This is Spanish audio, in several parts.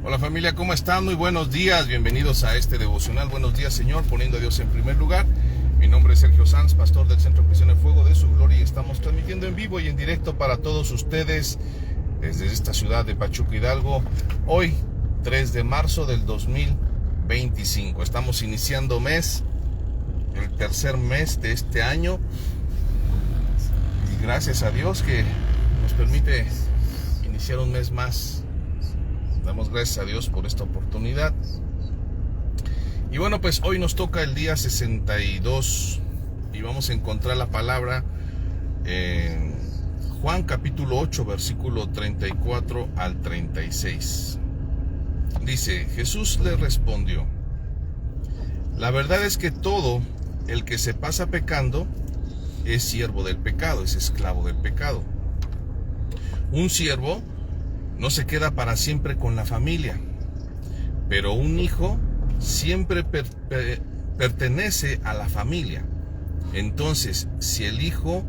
Hola familia, ¿cómo están? Muy buenos días, bienvenidos a este devocional. Buenos días, Señor, poniendo a Dios en primer lugar. Mi nombre es Sergio Sanz, pastor del Centro Cristiano Fuego de Su Gloria, y estamos transmitiendo en vivo y en directo para todos ustedes desde esta ciudad de Pachuca, Hidalgo. Hoy, 3 de marzo del 2025. Estamos iniciando mes, el tercer mes de este año. Y gracias a Dios que nos permite iniciar un mes más. Damos gracias a Dios por esta oportunidad. Y bueno, pues hoy nos toca el día 62 y vamos a encontrar la palabra en Juan capítulo 8, versículo 34 al 36. Dice: Jesús le respondió: la verdad es que todo el que se pasa pecando es siervo del pecado, es esclavo del pecado. Un siervo no se queda para siempre con la familia, pero un hijo siempre pertenece a la familia. Entonces, si el hijo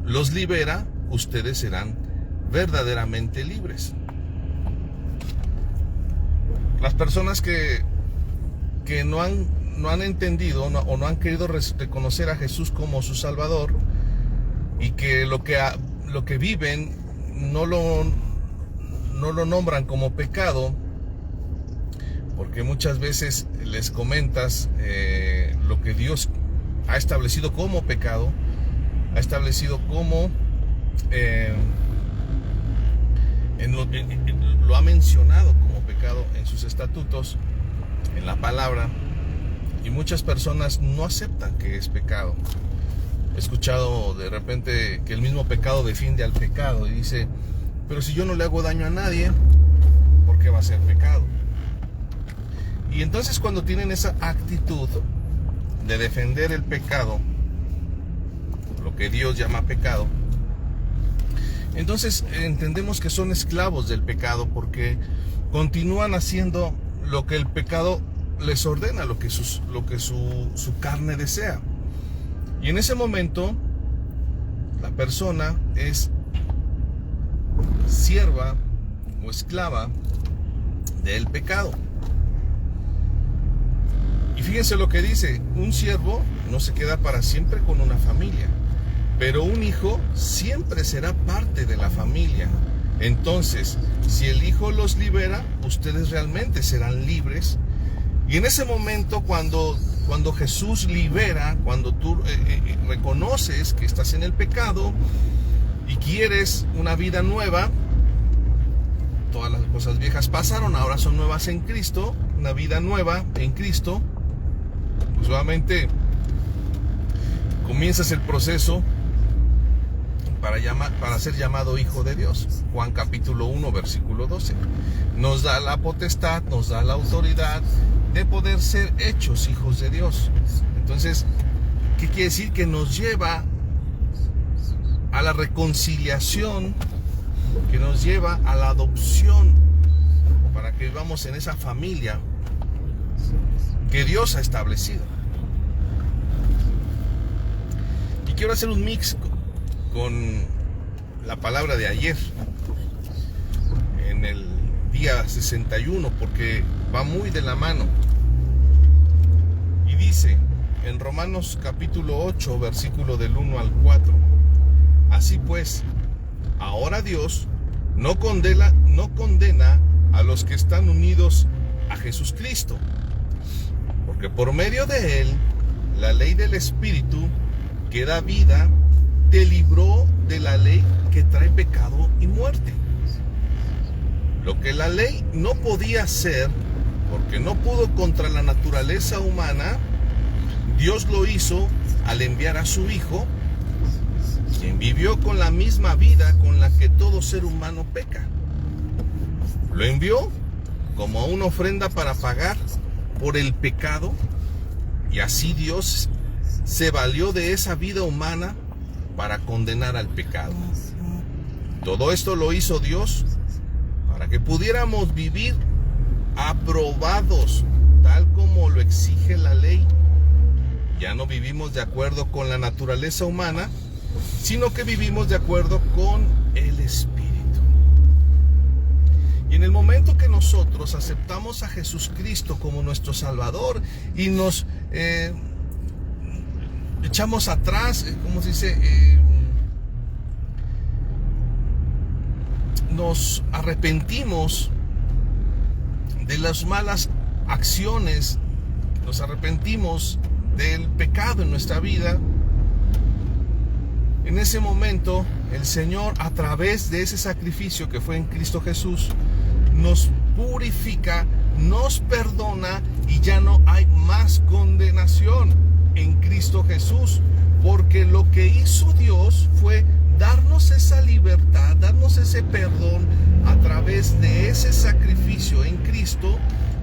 los libera, ustedes serán verdaderamente libres. Las personas que no han entendido o no han querido reconocer a Jesús como su Salvador, y que lo que viven no lo nombran como pecado, porque muchas veces les comentas lo que Dios ha establecido como pecado, ha establecido como lo ha mencionado como pecado en sus estatutos, en la palabra, y muchas personas no aceptan que es pecado. He escuchado de repente que el mismo pecado defiende al pecado y dice: pero si yo no le hago daño a nadie, ¿por qué va a ser pecado? Y entonces, cuando tienen esa actitud de defender el pecado, lo que Dios llama pecado, entonces entendemos que son esclavos del pecado, porque continúan haciendo lo que el pecado les ordena, lo que su carne desea. Y en ese momento la persona es sierva o esclava del pecado. Y fíjense lo que dice: un siervo no se queda para siempre con una familia, pero un hijo siempre será parte de la familia. Entonces, si el hijo los libera, ustedes realmente serán libres. Y en ese momento, cuando Jesús libera, cuando tú reconoces que estás en el pecado y quieres una vida nueva, todas las cosas viejas pasaron, ahora son nuevas en Cristo, una vida nueva en Cristo, pues nuevamente comienzas el proceso para ser llamado hijo de Dios. Juan capítulo 1, versículo 12. Nos da la potestad, nos da la autoridad de poder ser hechos hijos de Dios. Entonces, ¿qué quiere decir? Que nos lleva a la reconciliación, que nos lleva a la adopción, para que vivamos en esa familia que Dios ha establecido. Y quiero hacer un mix con la palabra de ayer, en el día 61, porque va muy de la mano. Y dice en Romanos capítulo 8, versículo del 1 al 4: así pues, ahora Dios no condena a los que están unidos a Jesucristo, porque por medio de él, la ley del Espíritu que da vida te libró de la ley que trae pecado y muerte. Lo que la ley no podía hacer, porque no pudo contra la naturaleza humana, Dios lo hizo al enviar a su Hijo, quien vivió con la misma vida con la que todo ser humano peca. Lo envió como una ofrenda para pagar por el pecado, y así Dios se valió de esa vida humana para condenar al pecado. Todo esto lo hizo Dios para que pudiéramos vivir aprobados, tal como lo exige la ley. Ya no vivimos de acuerdo con la naturaleza humana, sino que vivimos de acuerdo con el Espíritu. Y en el momento que nosotros aceptamos a Jesucristo como nuestro Salvador y nos echamos atrás, ¿cómo se dice? Nos arrepentimos de las malas acciones, nos arrepentimos del pecado en nuestra vida. En ese momento, el Señor, a través de ese sacrificio que fue en Cristo Jesús, nos purifica, nos perdona y ya no hay más condenación en Cristo Jesús, porque lo que hizo Dios fue darnos esa libertad, darnos ese perdón a través de ese sacrificio en Cristo,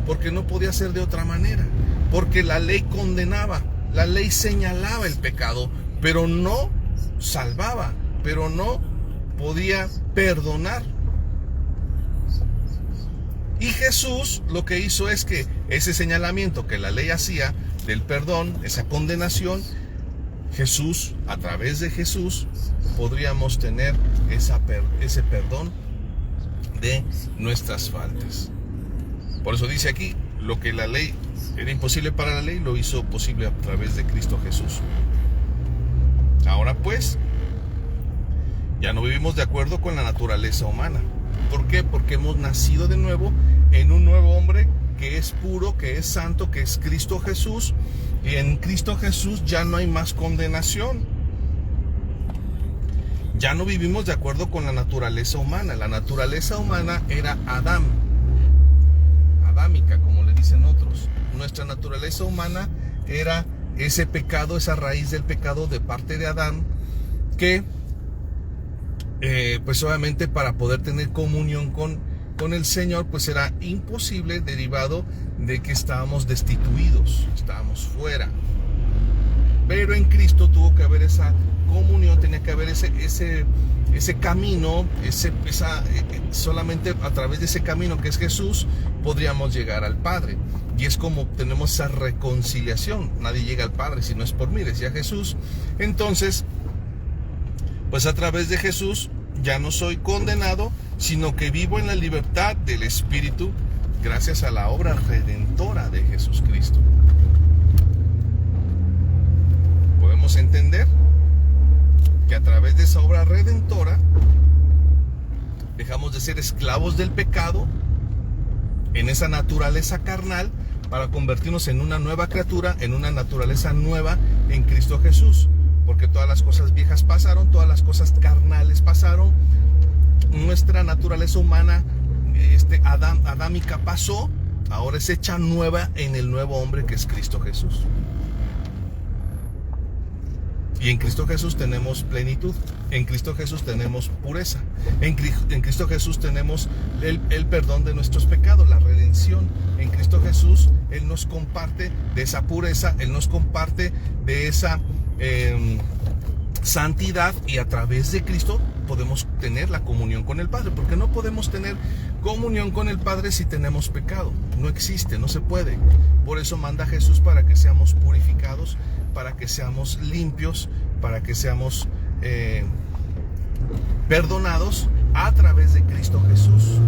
porque no podía ser de otra manera, porque la ley condenaba, la ley señalaba el pecado, pero no salvaba, pero no podía perdonar. Y Jesús lo que hizo es que ese señalamiento que la ley hacía del perdón, esa condenación, Jesús, a través de Jesús, podríamos tener ese perdón de nuestras faltas. Por eso dice aquí, lo que la ley era imposible para la ley, lo hizo posible a través de Cristo Jesús. Ahora pues, ya no vivimos de acuerdo con la naturaleza humana. ¿Por qué? Porque hemos nacido de nuevo en un nuevo hombre que es puro, que es santo, que es Cristo Jesús. Y en Cristo Jesús ya no hay más condenación. Ya no vivimos de acuerdo con la naturaleza humana. La naturaleza humana era adámica, como le dicen otros. Nuestra naturaleza humana era ese pecado, esa raíz del pecado de parte de Adán, que pues obviamente para poder tener comunión con el Señor, pues era imposible, derivado de que estábamos destituidos, estábamos fuera. Pero en Cristo tuvo que haber esa comunión, tenía que haber ese camino, solamente a través de ese camino que es Jesús podríamos llegar al Padre. Y es como tenemos esa reconciliación. Nadie llega al Padre si no es por mí, decía Jesús. Entonces, pues a través de Jesús ya no soy condenado, sino que vivo en la libertad del Espíritu gracias a la obra redentora de Jesucristo. Podemos entender que a través de esa obra redentora dejamos de ser esclavos del pecado, en esa naturaleza carnal, para convertirnos en una nueva criatura, en una naturaleza nueva en Cristo Jesús. Porque todas las cosas viejas pasaron, todas las cosas carnales pasaron, nuestra naturaleza humana adámica pasó, ahora es hecha nueva en el nuevo hombre que es Cristo Jesús. Y en Cristo Jesús tenemos plenitud, en Cristo Jesús tenemos pureza, en Cristo Jesús tenemos el perdón de nuestros pecados, la redención. En Cristo Jesús Él nos comparte de esa pureza, Él nos comparte de esa santidad, y a través de Cristo podemos tener la comunión con el Padre, porque no podemos tener comunión con el Padre si tenemos pecado. No existe, no se puede. Por eso manda Jesús, para que seamos purificados, para que seamos limpios, para que seamos perdonados a través de Cristo Jesús.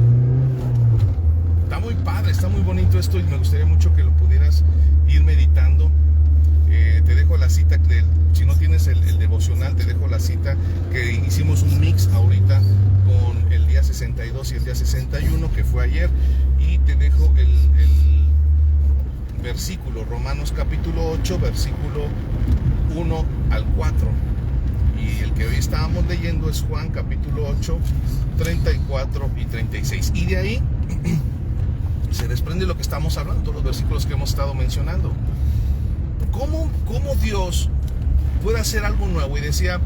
Está muy padre, está muy bonito esto, y me gustaría mucho que lo pudieras ir meditando. Te dejo la cita, si no tienes el devocional, te dejo la cita que hicimos un mix ahorita con el día 62 y el día 61, que fue ayer, y te dejo el versículo, Romanos capítulo 8, versículo 1 al 4. Y el que hoy estábamos leyendo es Juan capítulo 8, 34 y 36. Y de ahí se desprende lo que estamos hablando, todos los versículos que hemos estado mencionando. ¿Cómo Dios puede hacer algo nuevo? Y decía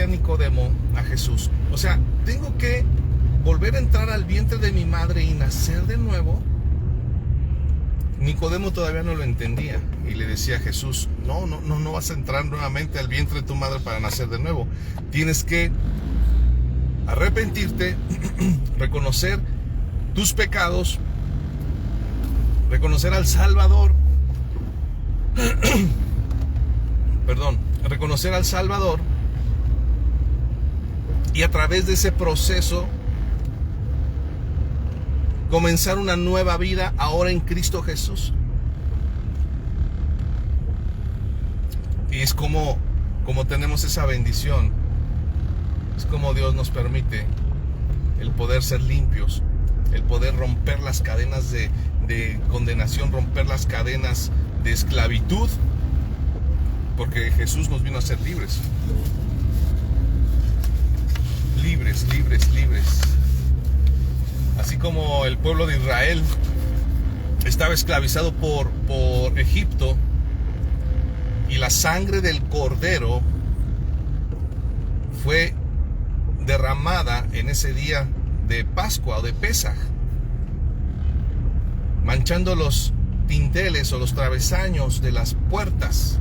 Nicodemo a Jesús, o sea, ¿tengo que volver a entrar al vientre de mi madre y nacer de nuevo? Nicodemo todavía no lo entendía, y le decía a Jesús, no vas a entrar nuevamente al vientre de tu madre para nacer de nuevo. Tienes que arrepentirte, reconocer tus pecados, reconocer al Salvador, reconocer al Salvador, y a través de ese proceso comenzar una nueva vida ahora en Cristo Jesús. Y es como tenemos esa bendición, es como Dios nos permite el poder ser limpios, el poder romper las cadenas de condenación, romper las cadenas de esclavitud, porque Jesús nos vino a ser libres. Libres, libres, libres. Así como el pueblo de Israel estaba esclavizado por Egipto, y la sangre del cordero fue derramada en ese día de Pascua o de Pesaj, manchando los dinteles o los travesaños de las puertas,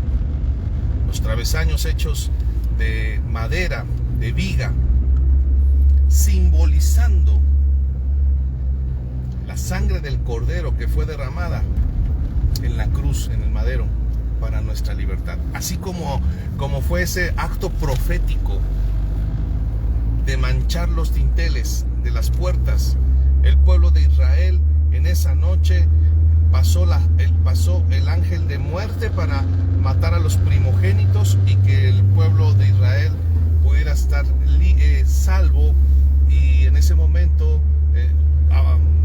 los travesaños hechos de madera, de viga, simbolizando la sangre del cordero que fue derramada en la cruz, en el madero, para nuestra libertad. Así como fue ese acto profético de manchar los dinteles de las puertas, el pueblo de Israel en esa noche pasó el ángel de muerte para matar a los primogénitos, y que el pueblo de Israel pudiera estar salvo, y en ese momento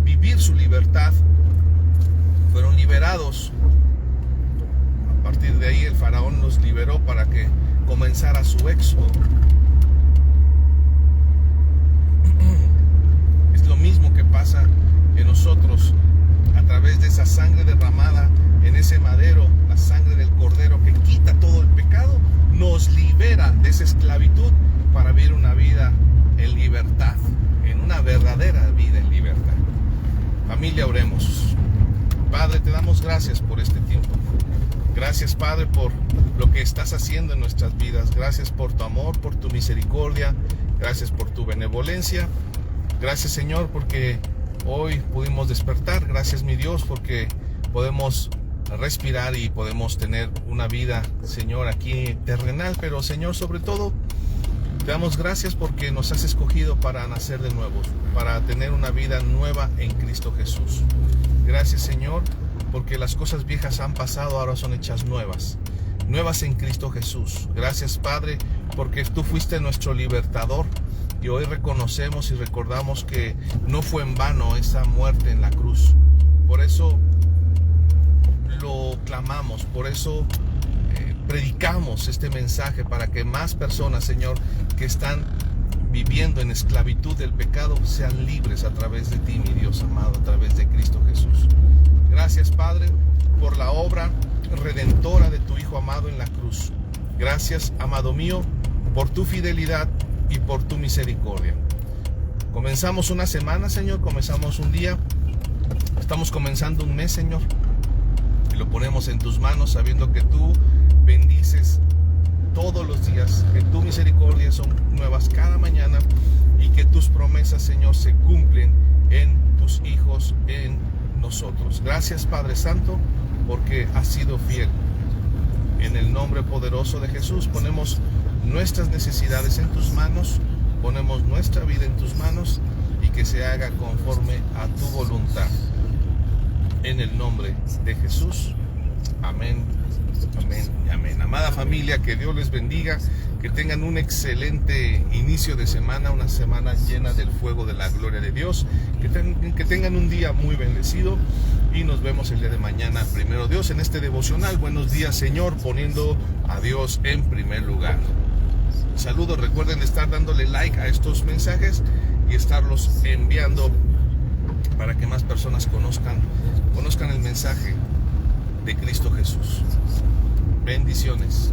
vivir su libertad. Fueron liberados. A partir de ahí el faraón los liberó para que comenzara su éxodo. Es lo mismo que pasa en nosotros a través de esa sangre derramada en ese madero, la sangre del cordero que quita todo el pecado, nos libera de esa esclavitud para vivir una vida en libertad, en una verdadera vida en libertad. Familia, oremos. Padre, te damos gracias por este tiempo. Gracias, Padre, por lo que estás haciendo en nuestras vidas. Gracias por tu amor, por tu misericordia. Gracias por tu benevolencia. Gracias, Señor, porque hoy pudimos despertar. Gracias, mi Dios, porque podemos respirar y podemos tener una vida, Señor, aquí terrenal. Pero, Señor, sobre todo, te damos gracias porque nos has escogido para nacer de nuevo, para tener una vida nueva en Cristo Jesús. Gracias, Señor, porque las cosas viejas han pasado, ahora son hechas nuevas en Cristo Jesús. Gracias, Padre, porque tú fuiste nuestro libertador, y hoy reconocemos y recordamos que no fue en vano esa muerte en la cruz. Por eso lo clamamos, por eso predicamos este mensaje, para que más personas, Señor, que están viviendo en esclavitud del pecado, sean libres a través de ti, mi Dios amado, a través de Cristo Jesús. Gracias, Padre, por la obra redentora de tu Hijo amado en la cruz. Gracias, amado mío, por tu fidelidad y por tu misericordia. Comenzamos una semana, Señor, comenzamos un día, estamos comenzando un mes, Señor, y lo ponemos en tus manos, sabiendo que tú bendices todos los días, que tu misericordia son nuevas cada mañana, y que tus promesas, Señor, se cumplen en tus hijos, en nosotros. Gracias, Padre Santo, porque has sido fiel. En el nombre poderoso de Jesús ponemos nuestras necesidades en tus manos, ponemos nuestra vida en tus manos, y que se haga conforme a tu voluntad. En el nombre de Jesús. Amén, amén y amén. Amada familia, que Dios les bendiga, que tengan un excelente inicio de semana, una semana llena del fuego de la gloria de Dios, que tengan un día muy bendecido, y nos vemos el día de mañana, primero Dios, en este devocional. Buenos días, Señor, poniendo a Dios en primer lugar. Saludos, recuerden estar dándole like a estos mensajes y estarlos enviando para que más personas conozcan el mensaje de Cristo Jesús. Bendiciones.